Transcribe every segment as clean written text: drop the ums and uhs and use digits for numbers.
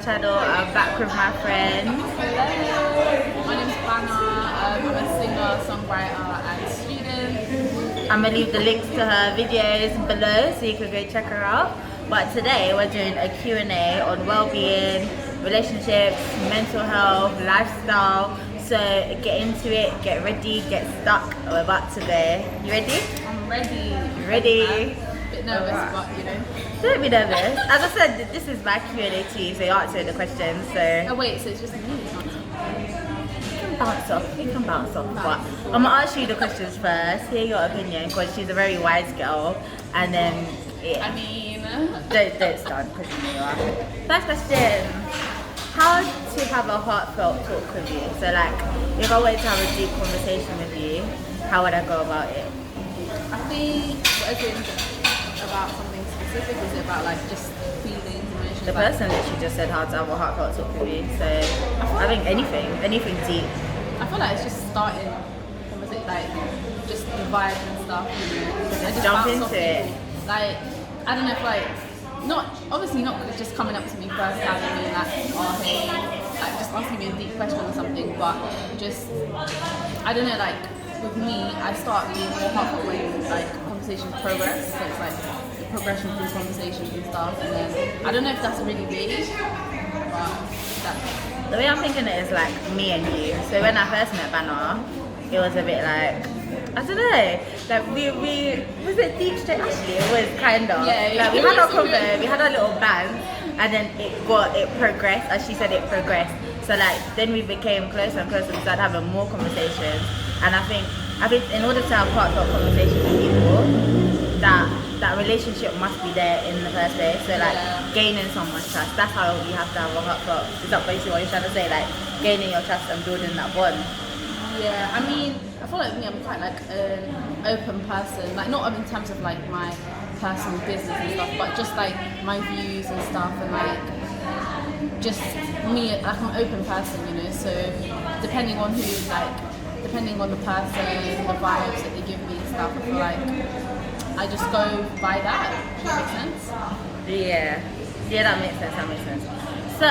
channel. I'm back with my friend. Hello, my name's Bana. I'm a singer, songwriter and student. I'm gonna leave the links to her videos below so you can go check her out. But today we're doing a Q&A on well-being, relationships, mental health, lifestyle. So get into it, get ready, get stuck. We're about to go. You ready? I'm ready. You ready? A bit nervous, but you know. Don't be nervous. As I said, this is my Q&A too, so you answer the questions. So Oh wait, so it's just me answering. you can bounce off. But I'm gonna ask you the questions first. Hear your opinion, because she's a very wise girl. And then yeah. I mean, Don't start because you are. First question: how to have a heartfelt talk with you? So like, if I wanted to have a deep conversation with you, how would I go about it? I think what is it about something specific? Is it about like just feelings, emotions? The like, person literally just said how to have a heartfelt talk with you. So I think anything deep. I feel like it's just starting conversation, like just the vibe and stuff. You know, Just I jump bounce off into it. people. Like I don't know if like not just coming up to me first telling me like oh hey, like just asking me a deep question or something, but just I don't know, like with me I start being more heartfelt when like conversation progress, so it's like the progression through conversations and stuff, and then I don't know if that's really big, but that's The way I'm thinking it is like me and you. So when I first met Bana, it was a bit like, I don't know, like we was it deep straight actually? It was kind of. Yeah, Like we it had our was convo, good. we had our little band, and then it progressed, as she said, it progressed. So like then we became closer and closer, we started having more conversations, and I think in order to have heartfelt conversations with people, that relationship must be there in the first place. So like gaining someone's trust, that's how you have to have a heartfelt. Is that basically what you're trying to say? Like gaining your trust and building that bond. Yeah, I mean, I feel like me, I'm quite like an open person, like not in terms of like my personal business and stuff, but just like my views and stuff, and like just me, like I'm an open person, you know. So depending on the person, the vibes that they give me and stuff, I feel like I just go by that. Does that make sense? Yeah, that makes sense. So,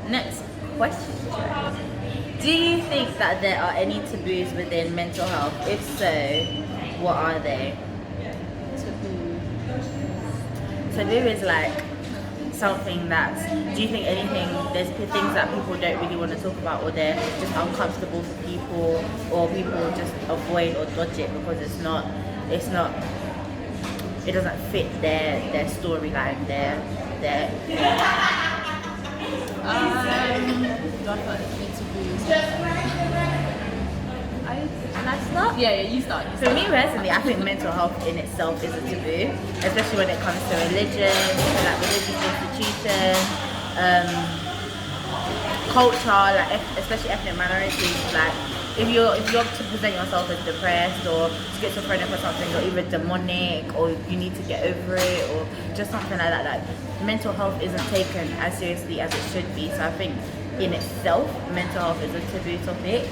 next question. Do you think that there are any taboos within mental health? If so, what are they? Taboo is like something that's, do you think there's things that people don't really want to talk about, or they're just uncomfortable for people, or people just avoid or dodge it because it doesn't fit their storyline, their Do I feel like there's any taboos? Can I start? Yeah, you start. For me personally, I think mental health in itself is a taboo, especially when it comes to religion, to like religious institutions, culture, like especially ethnic minorities. Like if you're to present yourself as depressed or schizophrenic or something, or even demonic, or you need to get over it, or just something like that, like mental health isn't taken as seriously as it should be. So I think in itself, mental health is a taboo topic.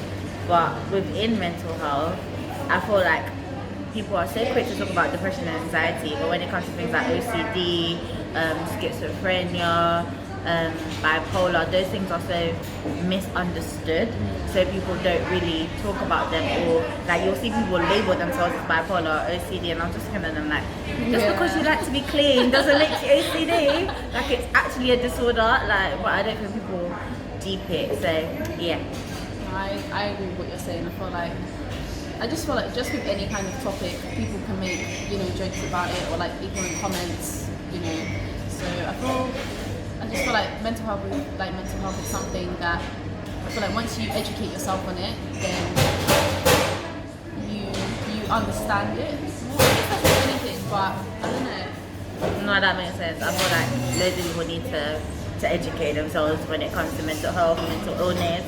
But within mental health, I feel like people are so quick to talk about depression and anxiety, but when it comes to things like OCD, schizophrenia, bipolar, those things are so misunderstood, so people don't really talk about them, or like you'll see people label themselves as bipolar or OCD, and I'm just kind of like, just because you like to be clean doesn't make you OCD. Like it's actually a disorder, like, but I don't think people deep it. So yeah. I agree with what you're saying. I just feel like just with any kind of topic, people can make, you know, jokes about it, or like ignorant comments, you know. So I just feel like mental health is something that I feel like once you educate yourself on it, then you understand it. Well, I guess that's with anything, but I don't know. No, that makes sense. I feel like loads of people need to educate themselves when it comes to mental health, mental illness,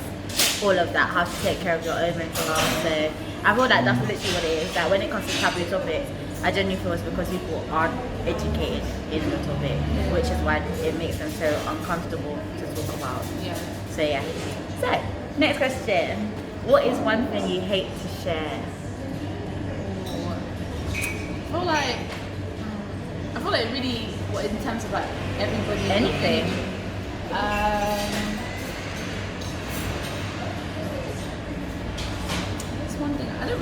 all of that, how to take care of your own mental health. So I feel like that's literally what it is. That when it comes to taboo topics, I genuinely feel it's because people aren't educated in the topic, which is why it makes them so uncomfortable to talk about. Yeah. So yeah. So next question: what is one thing you hate to share? I feel like really, in terms of like everybody, Anything.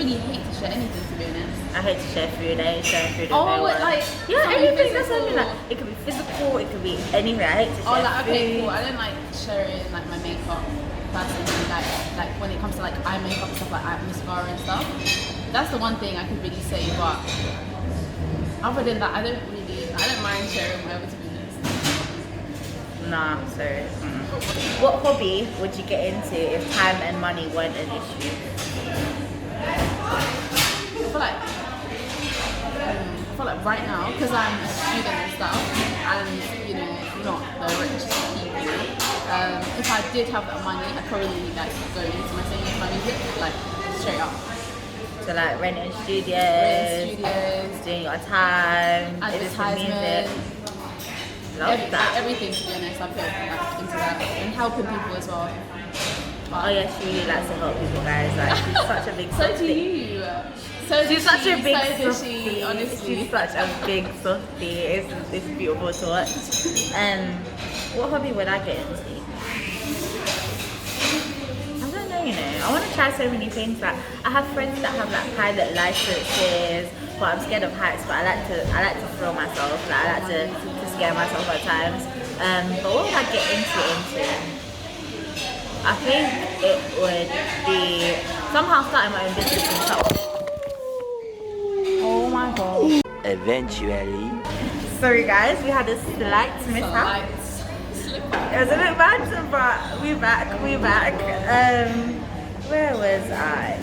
really hate to share anything, to be honest. I hate to share food. I hate sharing food with Oh, anyone. like yeah, something everything. That's physical. something like it could be physical. It could be anything. I hate to share Oh, like food. okay, cool. I don't like sharing like my makeup personally. Like when it comes to like eye makeup and stuff like mascara and stuff. That's the one thing I could really say. But other than that, I don't mind sharing whatever, to be honest. Nah, sorry. What hobby would you get into if time and money weren't an issue? I feel like right now, because I'm a student and stuff, and you know, not the richest people. If I did have that money, I'd probably like go into my singing, my music, like straight up. So like renting studios, doing your time, advertisement, love that. Everything, to be honest, I put like, into that, and helping people as well. But Oh yeah, she really likes to help people, guys. Like she's such a big so do you. She's such a big so softie. honestly. She's such a big softie. It's beautiful to watch. What hobby would I get into? I don't know, you know. I want to try so many things. Like I have friends that have like pilot licenses, but I'm scared of heights. But I like to thrill myself. Like I like to scare myself at times. But what would I get into? I think it would be somehow starting my own business and stuff. Oh my god. Eventually. Sorry guys, we had a slight mishap. It was a bit bad, but we're back. Where was I?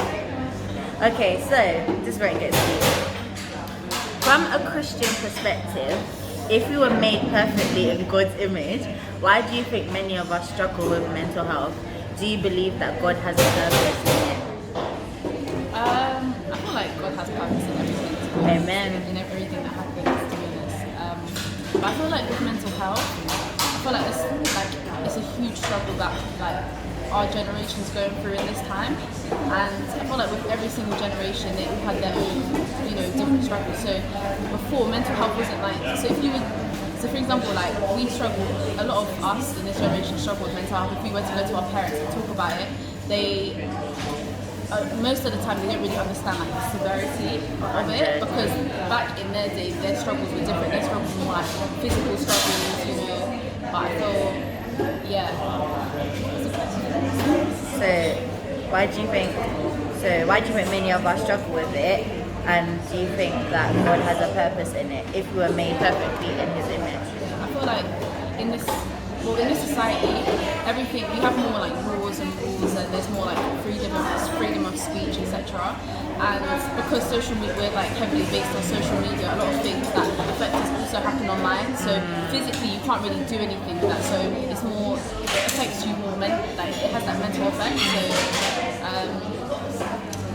Okay, so this is where it gets deep. From a Christian perspective, if you were made perfectly in God's image, why do you think many of us struggle with mental health? Do you believe that God has a purpose in it? I feel like God has purpose in everything. Amen. In everything that happens, to be honest. But I feel like with mental health, I feel like it's a huge struggle that like our generation's going through in this time. And I feel like with every single generation, they all had their own, you know, different struggles. So before, mental health wasn't like, so for example, like we struggle, a lot of us in this generation struggle with mental health. If we were to go to our parents and talk about it, they most of the time they don't really understand like the severity of it, because back in their day their struggles were different. Their struggles were more like physical struggles, you know. But I feel, yeah. So why do you think many of us struggle with it? And do you think that God has a purpose in it if we were made perfectly in His image? I feel like in this society, everything, we have more like rules and rules, and there's more like freedom of speech, etc. And because social media, we're like heavily based on social media, a lot of things that affect us also happen online. So physically, you can't really do anything with that. So it affects you more. Like it has that mental effect. So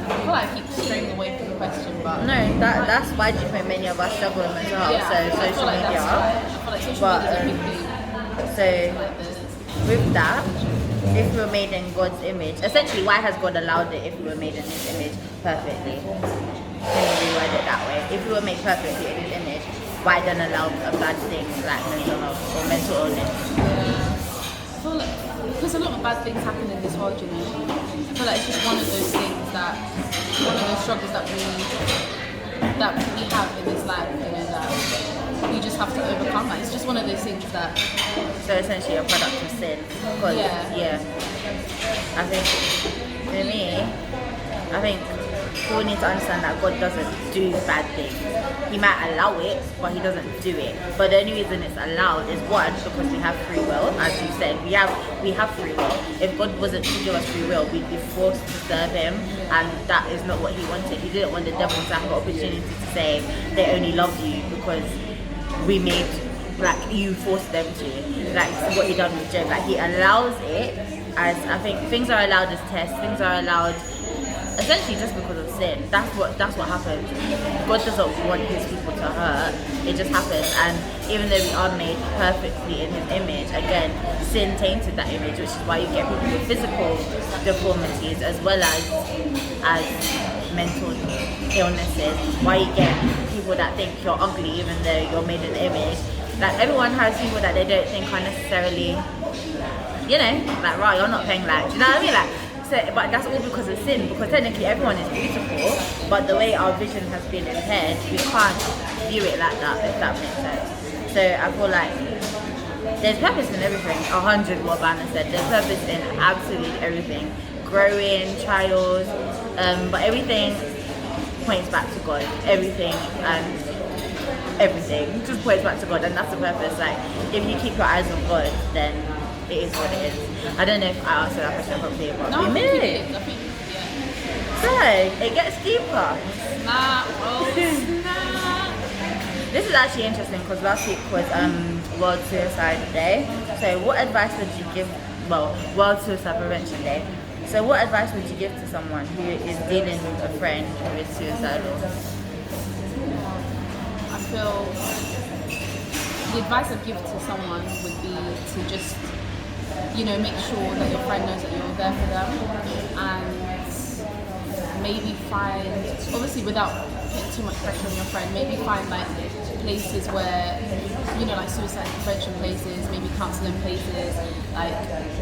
I feel like I keep straying away from the question, but no, that's why do you think many of us struggle with mental health? Yeah, so social media. I feel like social media is a big thing. So with that, if we were made in God's image, essentially, why has God allowed it if we were made in His image perfectly? Can you reword it that way? If we were made perfectly in His image, why then allow a bad thing like mental health or mental illness? I feel like because a lot of bad things happen in this world, you know. I feel like it's just one of those things one of those struggles that we have in this life, you know, that we just have to overcome. Like, it's just one of those things that. So essentially, a product of sin. Yeah. I think for me, people need to understand that God doesn't do bad things. He might allow it, but He doesn't do it. But the only reason it's allowed is one, because we have free will. As you said, we have free will. If God wasn't to give us free will, we'd be forced to serve Him, and that is not what He wanted. He didn't want the devil to have an opportunity to say they only love you because we made, like, you forced them to. Like what He done with Job. Like He allows it as, I think things are allowed as tests. Things are allowed essentially just because of sin. That's what happens. God doesn't want His people to hurt. It just happens. And even though we are made perfectly in His image, again, sin tainted that image, which is why you get people with physical deformities as well as mental illnesses. Why you get people that think you're ugly even though you're made in the image. Like everyone has people that they don't think are necessarily, you know, like, right, you're not paying, like, do you know what I mean? Like, but that's all because of sin. Because technically everyone is beautiful, but the way our vision has been impaired, we can't view it like that. If that makes sense. So I feel like there's purpose in everything. 100 what Bana said. There's purpose in absolutely everything. Growing, trials, but everything points back to God. Everything just points back to God, and that's the purpose. Like, if you keep your eyes on God, then it is what it is. I don't know if I answered that question properly, but No, we I made think you it. did. I think, yeah. So it gets deeper. Snap, oh snap. This is actually interesting because last week was World Suicide Day. So what advice would you give? Well, World Suicide Prevention Day. So what advice would you give to someone who is dealing with a friend who is suicidal? I feel the advice I'd give to someone would be to just, make sure that your friend knows that you're there for them, and maybe find, obviously without putting too much pressure on your friend, maybe find like places where, like suicide prevention places, maybe counselling places, like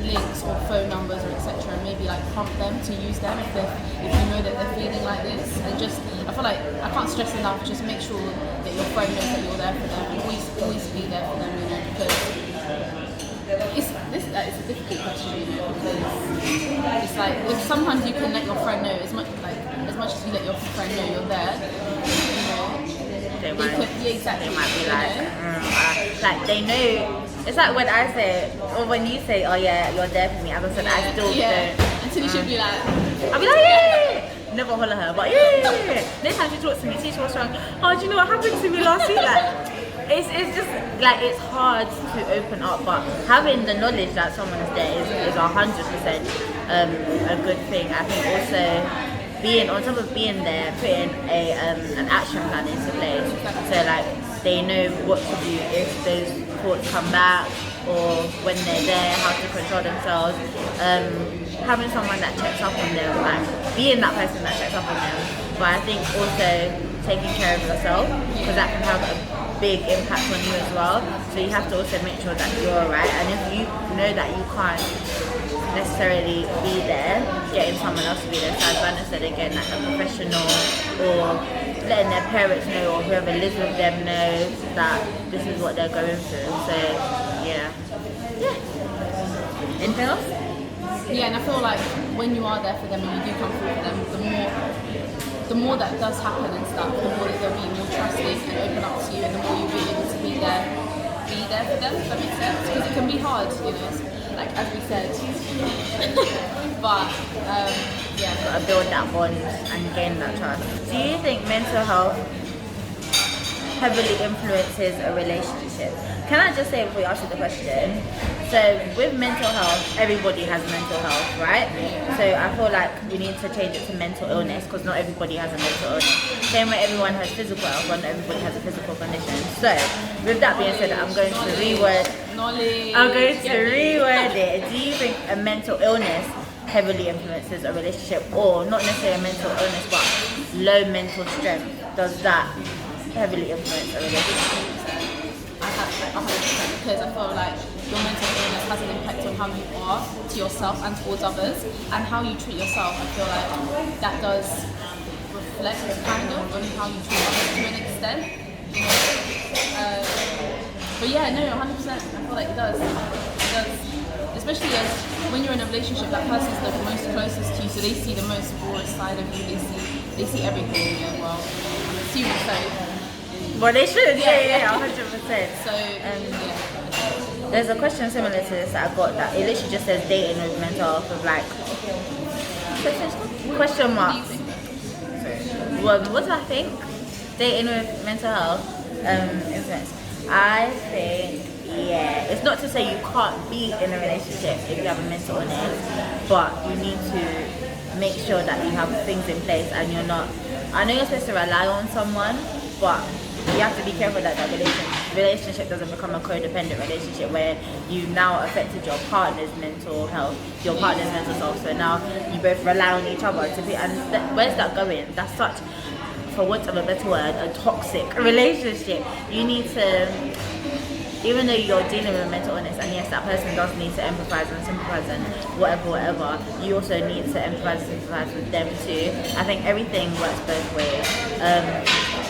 links or phone numbers or etc. And maybe like prompt them to use them if you know that they're feeling like this. And just, I feel like I can't stress enough, just make sure that your friend knows that you're there for them, and always be there for them, because it's a difficult question, because it's like, if sometimes you can let your friend know as much as you let your friend know you're there, They might be like, like they know. It's like when I say, or when you say, oh yeah, you're there for me, as I said, I still don't. Until you should be like, I'll be like, yeah. Never holler her, but yeah. Next time she talks to me, see what's wrong. Oh, do you know what happened to me last week? Like, it's just like, it's hard to open up, but having the knowledge that someone is there is 100% a good thing. I think also being on top of being there, putting an action plan into place, so like they know what to do if those thoughts come back, or when they're there, how to control themselves. Having someone that checks up on them, like being that person that checks up on them. But I think also taking care of yourself, because that can have a big impact on you as well. So you have to also make sure that you're alright, and if you know that you can't necessarily be there, getting someone else to be there. So as Bana said again, like a professional, or letting their parents know, or whoever lives with them know that this is what they're going through. So yeah. Anything else? Yeah, and I feel like when you are there for them and you do come through for them, the more that does happen and stuff, the more that they'll be more trusting and open up to you, and the more you'll be able to be there for them, if that makes sense. Because it can be hard, like as we said. But yeah, gotta build that bond and gain that trust. Do you think mental health heavily influences a relationship? Can I just say before you answer the question, so with mental health, everybody has mental health, right? So I feel like we need to change it to mental illness, because not everybody has a mental illness. Same way everyone has physical health, but not everybody has a physical condition. So with that being said, I'm going to reword it. Do you think a mental illness heavily influences a relationship, or not necessarily a mental illness, but low mental strength? Does that heavily influence a relationship? I have like 100%, because I feel like your mental illness has an impact on how you are to yourself and towards others, and how you treat yourself. I feel like that does reflect kind of on how you treat others to an extent. But yeah, no, 100%. I feel like it does. Especially as when you're in a relationship, that person's the most closest to you, so they see the most rawest side of you. They see everything. Yeah, well, I'm assuming so. Well, they should, yeah, 100%. So, yeah. There's a question similar to this that I got, that it literally just says dating with mental health, with like question marks. Well, what do I think? Dating with mental health influence. I think, yeah, it's not to say you can't be in a relationship if you have a mental illness, but you need to make sure that you have things in place, and you're not, I know you're supposed to rely on someone, but you have to be careful that relationship doesn't become a codependent relationship where you now affected your partner's mental health, your partner's mental health. So now you both rely on each other to be, and where's that going? That's such, for want of a better word, a toxic relationship. You need to even though you're dealing with mental illness, and yes, that person does need to empathize and sympathize and whatever, you also need to empathize and sympathize with them too. I think everything works both ways.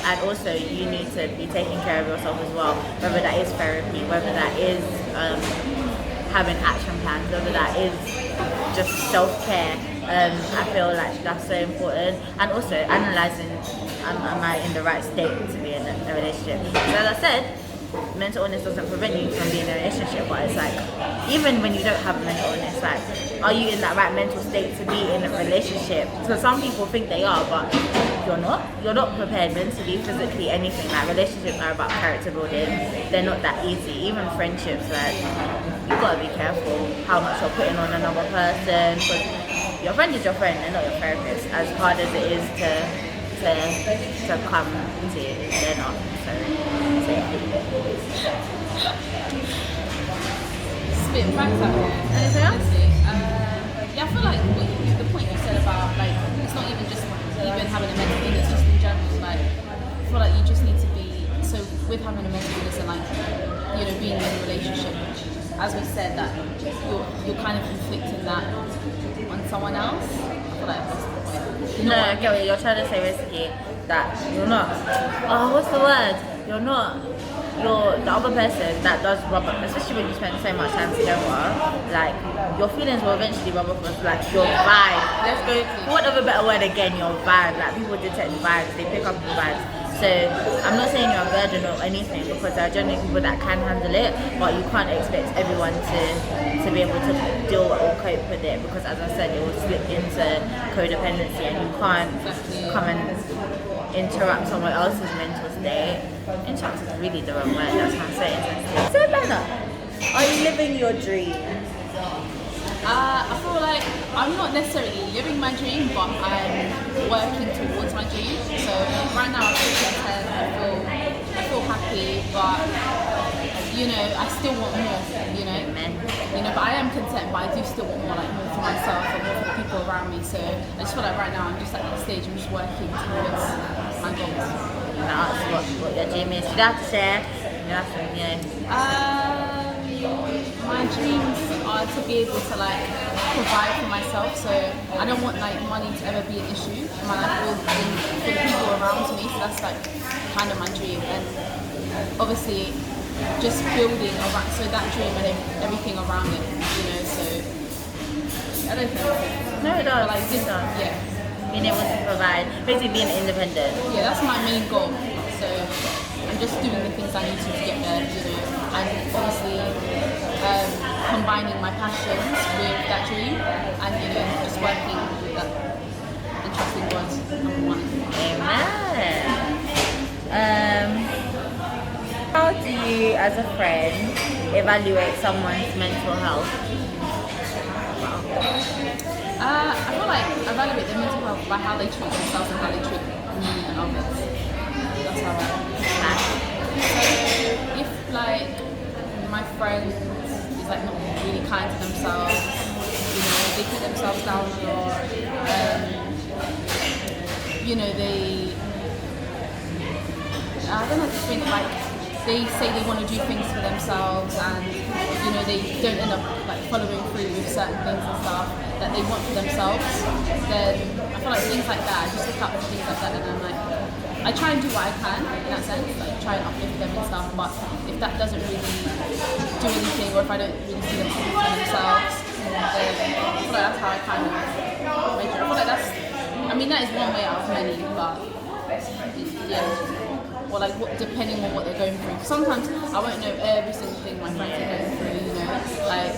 And also you need to be taking care of yourself as well, whether that is therapy, whether that is having action plans, whether that is just self-care. I feel like that's so important, and also analysing, am I in the right state to be in a relationship? So as I said, mental illness doesn't prevent you from being in a relationship, but it's like, even when you don't have mental illness, like, are you in that right mental state to be in a relationship? So some people think they are, but you're not prepared mentally, physically, anything. Like, relationships are about character building. They're not that easy. Even friendships, like, you gotta be careful how much you're putting on another person, because your friend is your friend and not your therapist, as hard as it is to come to you. They're not. Spit facts out here. Anything else? Yeah, I feel like the point you said about, like, it's not even just even having a mental illness, just in general, like, I feel like you just need to be, so with having a mental illness and, like, you know, being in a relationship, as we said, that you're kind of inflicting that on someone else. I feel like that's the point. No, I get what you're trying to say, basically, that you're not, what's the word? You're the other person that does rub up, especially when you spend so much time together, like, your feelings will eventually rub up with, like, your vibe. Let's go, for want of a better word again, your vibe. Like, people detect vibes, they pick up your vibes. So I'm not saying you're a virgin or anything, because there are generally people that can handle it, but you can't expect everyone to be able to deal or cope with it, because as I said, it will slip into codependency, and you can't come and interrupt someone else's mental state. Interrupt is really the wrong word, that's what I'm saying. So Bana, are you living your dream? I feel like I'm not necessarily living my dream, but I'm working towards my dream. So right now I feel content, I feel happy, but you know, I still want more, you know. Amen. You know, but I am content, but I do still want more, like, more for myself and more for the people around me. So I just feel like right now I'm just at that stage, I'm just working towards my goals. That's what your dream is. You don't have to share. You have to, you know. My dreams are to be able to, like, provide for myself. So I don't want, like, money to ever be an issue in my life or for the people around me. So that's, like, kind of my dream. And obviously, just building around, so that dream and everything around it, you know. So I don't know. No, it does. But, like, It does. yeah. Being able to provide, basically being independent. Yeah, that's my main goal. So I'm just doing the things I need to get there, you know, and obviously combining my passions with that dream, and, you know, just working with that and trusting God, number one. Amen. How do you, as a friend, evaluate someone's mental health? I feel like I evaluate their mental health by how they treat themselves and how they treat me and others. That's how I. So if, like, my friend is, like, not really kind to themselves, you know, they put themselves down a lot, you know, I don't know, just think, like, they say they want to do things for themselves, and, you know, they don't end up, like, following through with certain things and stuff that they want for themselves, then I feel like things like that, I just look up for things like that, and I'm like, I try and do what I can in that sense, like, try and uplift them and stuff, but if that doesn't really do anything, or if I don't really see them for themselves, then I feel like that's how I kind of make it. I feel like that's, I mean, that is one way out of many, but yeah. Or, like, depending on what they're going through. Sometimes I won't know every single thing my friends are going through, you know, like,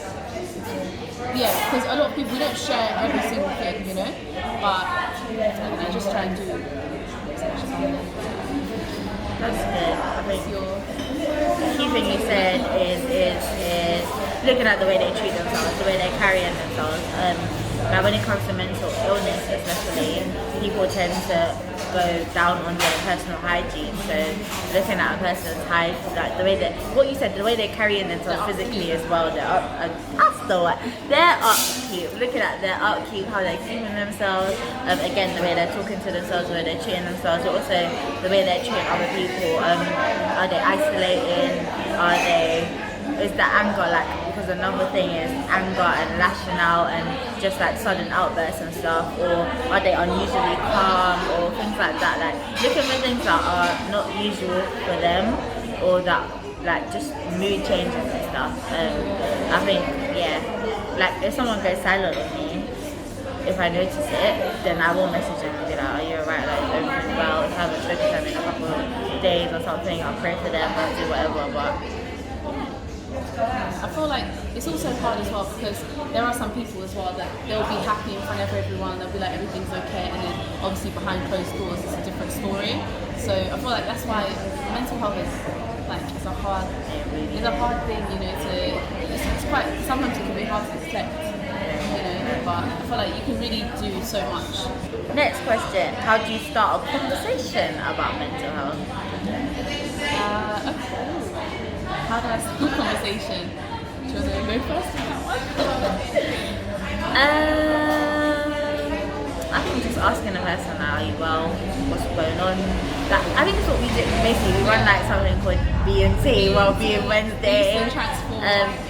yeah, because a lot of people, we don't share every single thing, you know, but I just try and do as much as I can. That's good. I think the key thing you said is looking at the way they treat themselves, the way they're carrying themselves. But when it comes to mental illness, especially, people tend to go down on their personal hygiene. So looking at a person's hygiene, like the way that, what you said, the way they're carrying themselves physically as well, their upkeep, looking at their upkeep, how they're keeping themselves, again, the way they're talking to themselves, the way they're treating themselves, but also the way they're treating other people. Are they isolating? Is the anger, like, because another thing is anger and lashing out and just like sudden outbursts and stuff, or are they unusually calm or things like that, like looking for things that are not usual for them, or that like just mood changes and stuff. I think, yeah, like if someone goes silent on me, if I notice it, then I will message them and be like, are you alright, like everything well? If I haven't spoken to them in a couple of days or something, I'll pray for them, I'll do whatever. But I feel like it's also hard as well, because there are some people as well that they'll be happy in front of everyone, they'll be like everything's okay, and then obviously behind closed doors it's a different story. So I feel like that's why mental health is like, it's a hard thing, you know, it's quite, sometimes it can be hard to detect, you know, but I feel like you can really do so much. Next question, how do you start a conversation about mental health? Okay. How do I start a conversation? Do you want to go first on that one? I think just asking a person, are you well? What's going on? That, I think it's what we do. Basically, we run like something called B&T, Wellbeing Wednesday.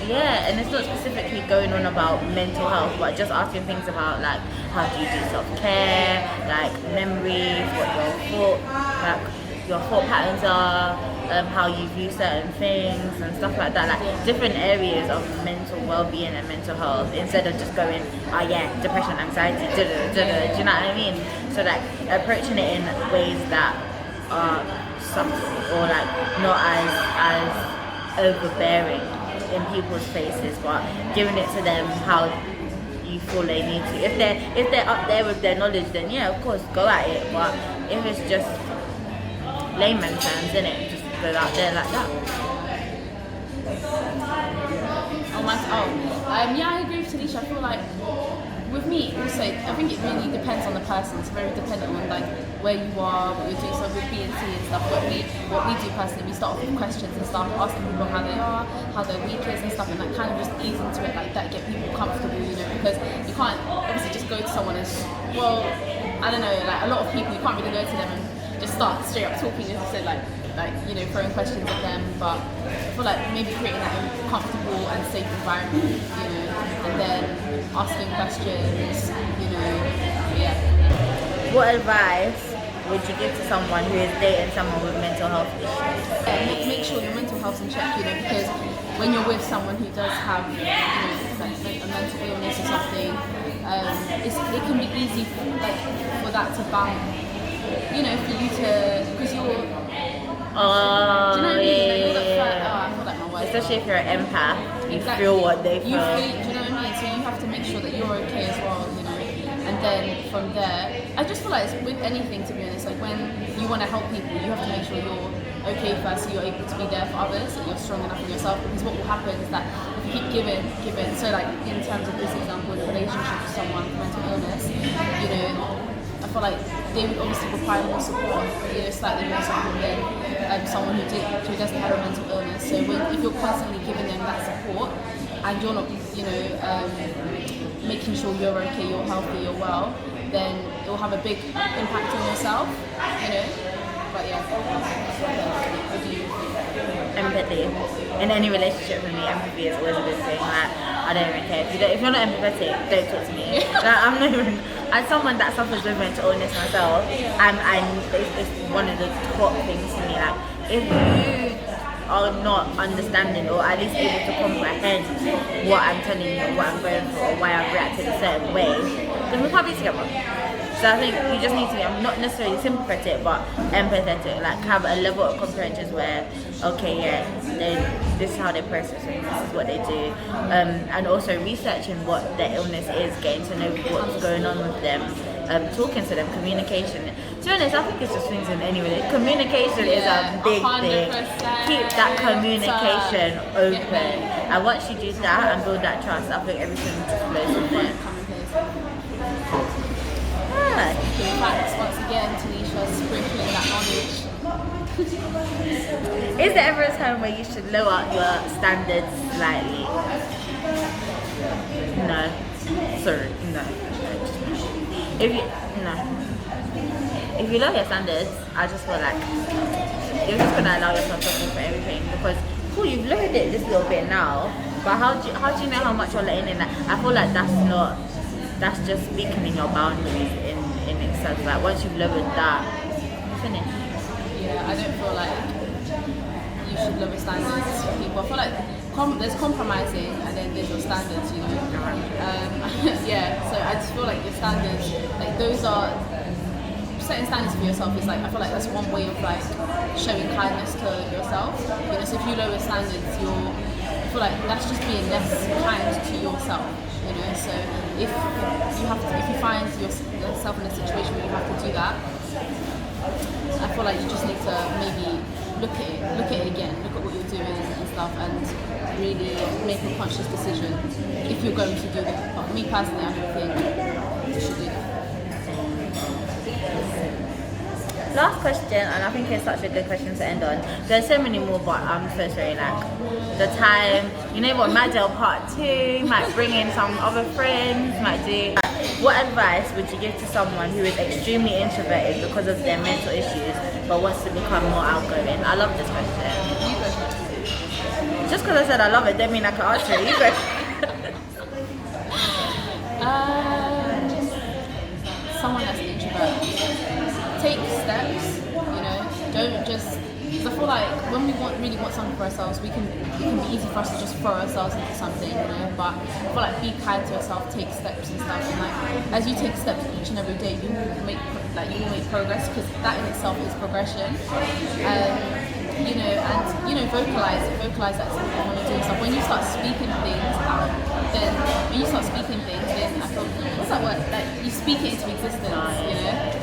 Yeah, and it's not specifically going on about mental health, but just asking things about like how do you do self-care, like memories, what your thought patterns are, how you view certain things and stuff like that, like different areas of mental well-being and mental health, instead of just going, oh yeah, depression, anxiety, do you know what I mean? So like approaching it in ways that are soft, or like not as overbearing in people's faces, but giving it to them how you feel they need to. If they're up there with their knowledge, then yeah, of course, go at it. But if it's just layman terms, innit, just go out there like that. Yeah, I agree with Tanisha. I feel like with me also, I think it really depends on the person. It's very dependent on like where you are, what you're doing. So with B&T and stuff, what we do personally, we start off with questions and start asking people how they are, how their week is and stuff, and like kind of just ease into it like that, get people comfortable, you know, because you can't obviously just go to someone and well, I don't know, like a lot of people, you can't really go to them and just start straight up talking, as you said, like you know, throwing questions at them. But I feel like maybe creating that comfortable and safe environment, you know, and then asking questions, you know, yeah. What advice would you give to someone who is dating someone with mental health issues? Make sure your mental health's in check, you know, because when you're with someone who does have, you know, like a mental illness or something, it can be easy for that to bounce, you know, for you to, because you're, do you know what I mean? I feel like my words. Especially if you're an empath, you Exactly. feel what they feel. Do you know what I mean? So you have to make sure that you're okay as well, you know. And then from there, I just feel like it's with anything, to be honest, like when you want to help people, you have to make sure you're okay first, so you're able to be there for others, that you're strong enough in yourself. Because what will happen is that if you keep giving, so like in terms of this example, in a relationship with someone with mental illness, you know, I feel like they would obviously require more support, you know, slightly more support than someone who doesn't have a mental illness. So if you're constantly giving them that support and you're not, you know, making sure you're okay, you're healthy, you're well, then it will have a big impact on yourself, you know. But yeah, what do you think? Empathy. In any relationship with me, empathy is always a good thing. Like, I don't even care. If you're not empathetic, don't talk to me. Like, I'm not even, as someone that suffers with mental illness myself, it's one of the top things to me. Like, if you are not understanding or at least able to comprehend what I'm telling you, what I'm going through, or why I've reacted a certain way, then we can't be together. So I think you just need to be, I'm not necessarily sympathetic, but empathetic, like have a level of comprehension where, okay, yeah, this is how they process things, this is what they do, and also researching what their illness is, getting to know what's going on with them, talking to them, communication. To be honest, I think it's just things in any relationship. Communication is a big 100%. thing. Keep that communication open, and once you do that and build that trust, I think everything just flows from there. Thanks once again, Tanisha. sprinkling that knowledge. Is there ever a time where you should lower your standards slightly? No. Sorry, no. If you lower your standards, I just feel like you're just gonna allow yourself to pay for everything, because cool, you've lowered it this little bit now, but how do you know how much you're letting in? Like, I feel like that's just weakening your boundaries in itself. Like once you've lowered that, finish. Yeah, I don't feel like you should lower standards for people. I feel like there's compromising and then there's your standards, you know. Yeah, so I just feel like your standards, like those are setting standards for yourself is like, I feel like that's one way of like showing kindness to yourself. You know, so if you lower standards, I feel like that's just being less kind to yourself. You know, so if you find yourself in a situation where you have to do that, I feel like you just need to maybe look at it again, look at what you're doing and stuff, and really make a conscious decision if you're going to do that. But me personally, I don't think you should do that. Last question, and I think it's such a good question to end on. There's so many more, but I'm so sorry. Like the time, you know what? Might do a part 2. Might bring in some other friends. Might do. What advice would you give to someone who is extremely introverted because of their mental issues, but wants to become more outgoing? I love this question. Just because I said I love it, don't mean I can answer it. You go. Someone that's introverted. Take steps, you know, don't just, because I feel like when we really want something for ourselves, it can be easy for us to just throw ourselves into something, you know, but I feel like be kind to yourself, take steps and stuff, and like, as you take steps each and every day, you will make progress, because that in itself is progression. You know, and, you know, vocalize that something you want to do and stuff. When you start speaking things out, then, I feel, what's that word? Like, you speak it into existence, you know?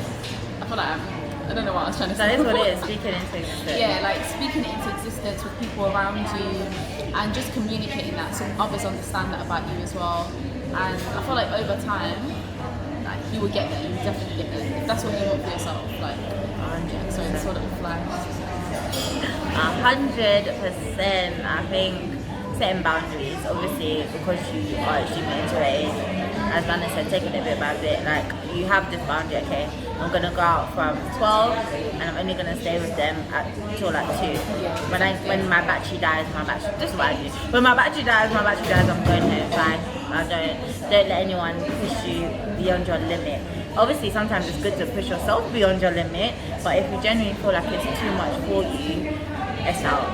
I feel like I don't know what I was trying to say. That is what it is, speaking into existence. Yeah, like speaking it into existence with people around you and just communicating that so others understand that about you as well. And I feel like over time, like you will get there, you will definitely get there. If that's what you want for yourself, like, so it's sort of fly. 100%. I think setting boundaries, obviously, because you are extremely introverted, as Bana said, take it a bit by bit. Like, you have this boundary, okay, I'm gonna go out from 12 and I'm only gonna stay with them till like 2. When my battery dies, this is what I do. When my battery dies, I'm going home. Fine. Don't let anyone push you beyond your limit. Obviously, sometimes it's good to push yourself beyond your limit, but if you genuinely feel like it's too much for you, it's out.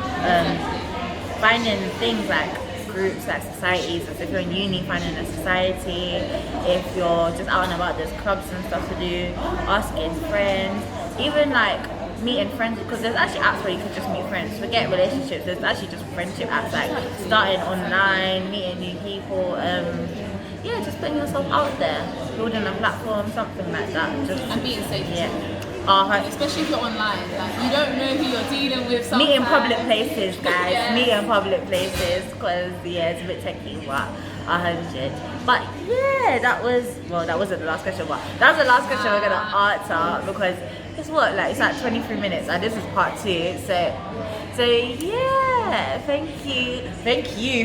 Finding things like groups, like societies. If you're in uni, finding a society. If you're just out and about, there's clubs and stuff to do. Asking friends, even like meeting friends, because there's actually apps where you can just meet friends. Forget relationships. There's actually just friendship apps, like starting online, meeting new people. Yeah, just putting yourself out there, building a platform, something like that. And being safe. Yeah. Especially if you're online, like you don't know who you're dealing with. Sometimes. Meet in public places, guys. Yeah. Meet in public places, because it's a bit techie, but 100. But yeah, that wasn't the last question, but that's the last question we're gonna answer, because it's like 23 minutes, and this is part 2. So yeah, thank you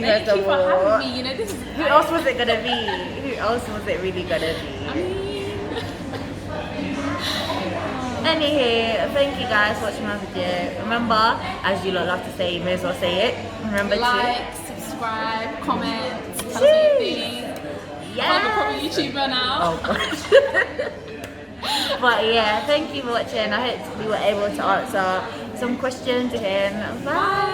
first of all. For having me. You know, this is. Who else was it gonna be? Who else was it really gonna be? Anywho, thank you guys for watching my video. Remember, as you lot love to say, you may as well say it. Remember like, subscribe, comment, tell us what you think. Yeah. I'm a proper YouTuber now. Oh gosh. But yeah, thank you for watching. I hope we were able to answer some questions again. Bye.